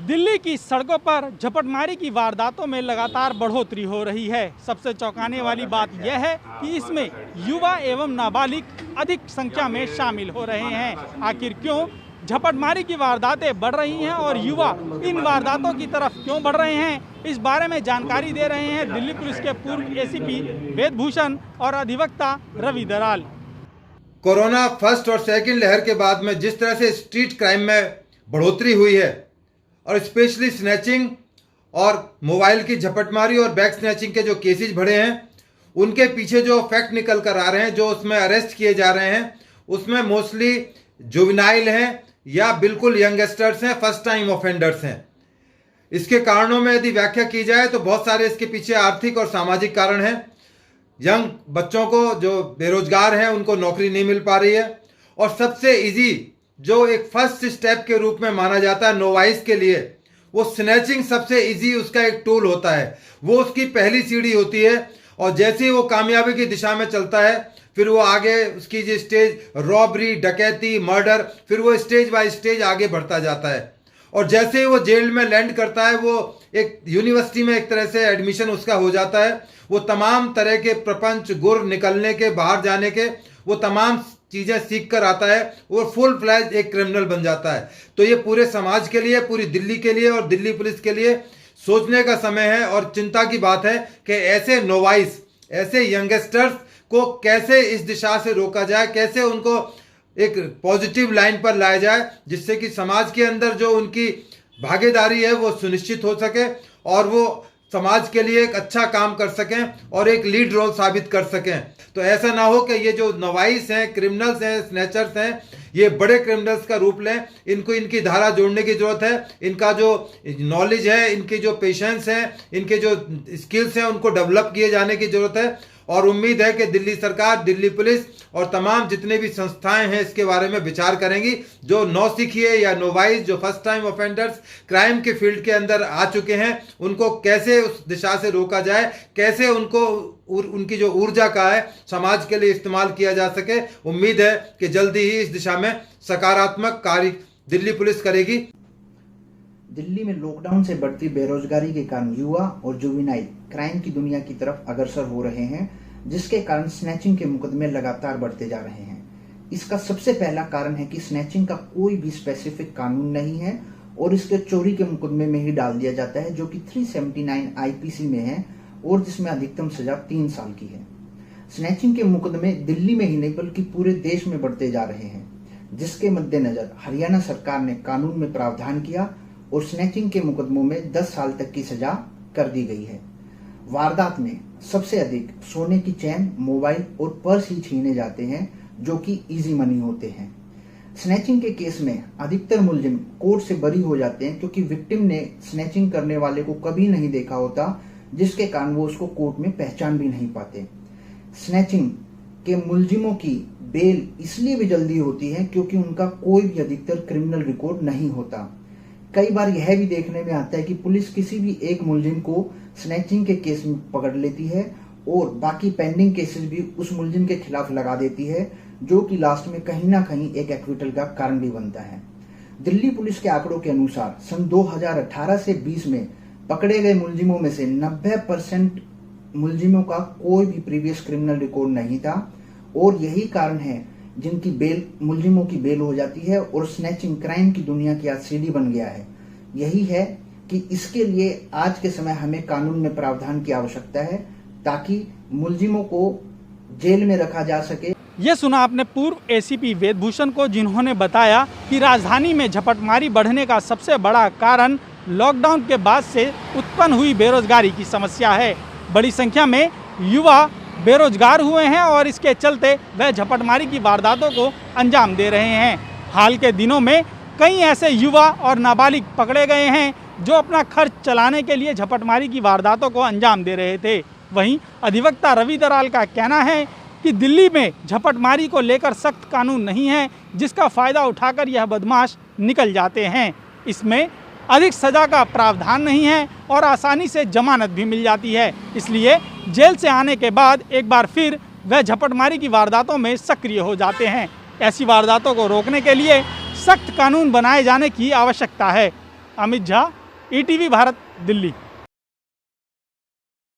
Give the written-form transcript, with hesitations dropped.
दिल्ली की सड़कों पर झपटमारी की वारदातों में लगातार बढ़ोतरी हो रही है। सबसे चौंकाने वाली बात यह है कि इसमें युवा एवं नाबालिग अधिक संख्या में शामिल हो रहे हैं। आखिर क्यों झपटमारी की वारदातें बढ़ रही हैं और युवा इन वारदातों की तरफ क्यों बढ़ रहे हैं, इस बारे में जानकारी दे रहे हैं दिल्ली पुलिस के पूर्व एसीपी वेदभूषण और अधिवक्ता रवि दराल। कोरोना फर्स्ट और सेकंड लहर के बाद में जिस तरह से स्ट्रीट क्राइम में बढ़ोतरी हुई है और स्पेशली स्नैचिंग और मोबाइल की झपटमारी और बैग स्नैचिंग के जो केसेस बढ़े हैं, उनके पीछे जो फैक्ट निकल कर आ रहे हैं, जो उसमें अरेस्ट किए जा रहे हैं, उसमें मोस्टली जुवेनाइल हैं या बिल्कुल यंगस्टर्स हैं, फर्स्ट टाइम ऑफेंडर्स हैं। इसके कारणों में यदि व्याख्या की जाए तो बहुत सारे इसके पीछे आर्थिक और सामाजिक कारण हैं। यंग बच्चों को जो बेरोजगार हैं उनको नौकरी नहीं मिल पा रही है, और सबसे इजी जो एक फर्स्ट स्टेप के रूप में माना जाता है नोवाइस के लिए, वो स्नैचिंग सबसे इजी उसका एक टूल होता है। वो उसकी पहली सीढ़ी होती है, और जैसे ही वो कामयाबी की दिशा में चलता है फिर वो आगे उसकी जो स्टेज रॉबरी, डकैती, मर्डर, फिर वो स्टेज बाय स्टेज आगे बढ़ता जाता है। और जैसे ही वो जेल में लैंड करता है, वो एक यूनिवर्सिटी में एक तरह से एडमिशन उसका हो जाता है। वो तमाम तरह के प्रपंच, गुर निकलने के, बाहर जाने के, वो तमाम चीज़ें सीख कर आता है और फुल फ्लैज एक क्रिमिनल बन जाता है। तो ये पूरे समाज के लिए, पूरी दिल्ली के लिए और दिल्ली पुलिस के लिए सोचने का समय है और चिंता की बात है कि ऐसे नोवाइस, ऐसे यंगस्टर्स को कैसे इस दिशा से रोका जाए, कैसे उनको एक पॉजिटिव लाइन पर लाया जाए, जिससे कि समाज के अंदर जो उनकी भागीदारी है वो सुनिश्चित हो सके और वो समाज के लिए एक अच्छा काम कर सकें और एक लीड रोल साबित कर सकें। तो ऐसा ना हो कि ये जो नवाइस हैं, क्रिमिनल्स हैं, स्नैचर्स हैं, ये बड़े क्रिमिनल्स का रूप लें। इनको इनकी धारा जोड़ने की जरूरत है। इनका जो नॉलेज है, इनकी जो पेशेंस है, इनके जो स्किल्स हैं, उनको डेवलप किए जाने की जरूरत है। और उम्मीद है कि दिल्ली सरकार, दिल्ली पुलिस और तमाम जितने भी संस्थाएं हैं इसके बारे में विचार करेंगी। जो नौसिखिए या नोवाइस, जो फर्स्ट टाइम ऑफेंडर्स क्राइम के फील्ड के अंदर आ चुके हैं, उनको कैसे उस दिशा से रोका जाए, कैसे उनको उनकी जो ऊर्जा का है समाज के लिए इस्तेमाल किया जा सके। उम्मीद है कि जल्दी ही इस दिशा में सकारात्मक कार्य दिल्ली पुलिस करेगी। दिल्ली में लॉकडाउन से बढ़ती बेरोजगारी के कारण युवा और जुवेनाइल क्राइम की दुनिया की तरफ अग्रसर हो रहे हैं, जिसके कारण स्नैचिंग के मुकदमे लगातार बढ़ते जा रहे हैं। इसका सबसे पहला कारण है कि स्नैचिंग का कोई भी स्पेसिफिक कानून नहीं है और इसके चोरी के मुकदमे में ही डाल दिया जाता है, जो कि 379 आईपीसी में है और जिसमें अधिकतम सजा 3 साल की है। स्नैचिंग के मुकदमे दिल्ली में ही नहीं बल्कि पूरे देश में बढ़ते जा रहे हैं, जिसके मद्देनजर हरियाणा सरकार ने कानून में प्रावधान किया और स्नैचिंग के मुकदमों में 10 साल तक की सजा कर दी गई है। वारदात में सबसे अधिक सोने की चैन, मोबाइल और पर्स ही छीने जाते हैं, जो कि इजी मनी होते हैं। स्नैचिंग के केस में अधिकतर मुलजिम कोर्ट से बरी हो जाते हैं, क्योंकि विक्टिम ने स्नैचिंग करने वाले को कभी नहीं देखा होता, जिसके कारण वो उसको कोर्ट में पहचान भी नहीं पाते। स्नैचिंग के मुलजिमों की बेल इसलिए भी जल्दी होती है क्योंकि उनका कोई भी अधिकतर क्रिमिनल रिकॉर्ड नहीं होता। कई बार यह भी देखने में आता है कि पुलिस किसी भी एक मुलजिम को स्नैचिंग के केस में पकड़ लेती है और बाकी पेंडिंग केसेस भी उस मुलजिम के खिलाफ लगा देती है, जो कि लास्ट में कहीं ना कहीं एक एक्विटल का कारण भी बनता है। दिल्ली पुलिस के आंकड़ों के अनुसार सन 2018 से 20 में पकड़े गए मुलजिमों में से 90% मुलजिमों का कोई भी प्रीवियस क्रिमिनल रिकॉर्ड नहीं था, और यही कारण है जिनकी बेल, मुलजिमों की बेल हो जाती है और स्नैचिंग क्राइम की दुनिया की आज सीढ़ी बन गया है। यही है कि इसके लिए आज के समय हमें कानून में प्रावधान की आवश्यकता है, ताकि मुलजिमों को जेल में रखा जा सके। ये सुना आपने पूर्व एसीपी वेदभूषण को, जिन्होंने बताया कि राजधानी में झपटमारी बढ़ने का सबसे बड़ा कारण लॉकडाउन के बाद से उत्पन्न हुई बेरोजगारी की समस्या है। बड़ी संख्या में युवा बेरोजगार हुए हैं और इसके चलते वह झपटमारी की वारदातों को अंजाम दे रहे हैं। हाल के दिनों में कई ऐसे युवा और नाबालिग पकड़े गए हैं जो अपना खर्च चलाने के लिए झपटमारी की वारदातों को अंजाम दे रहे थे। वहीं अधिवक्ता रवि दराल का कहना है कि दिल्ली में झपटमारी को लेकर सख्त कानून नहीं है, जिसका फ़ायदा उठाकर यह बदमाश निकल जाते हैं। इसमें अधिक सज़ा का प्रावधान नहीं है और आसानी से जमानत भी मिल जाती है, इसलिए जेल से आने के बाद एक बार फिर वह झपटमारी की वारदातों में सक्रिय हो जाते हैं। ऐसी वारदातों को रोकने के लिए सख्त कानून बनाए जाने की आवश्यकता है। अमित झा, ईटीवी भारत, दिल्ली।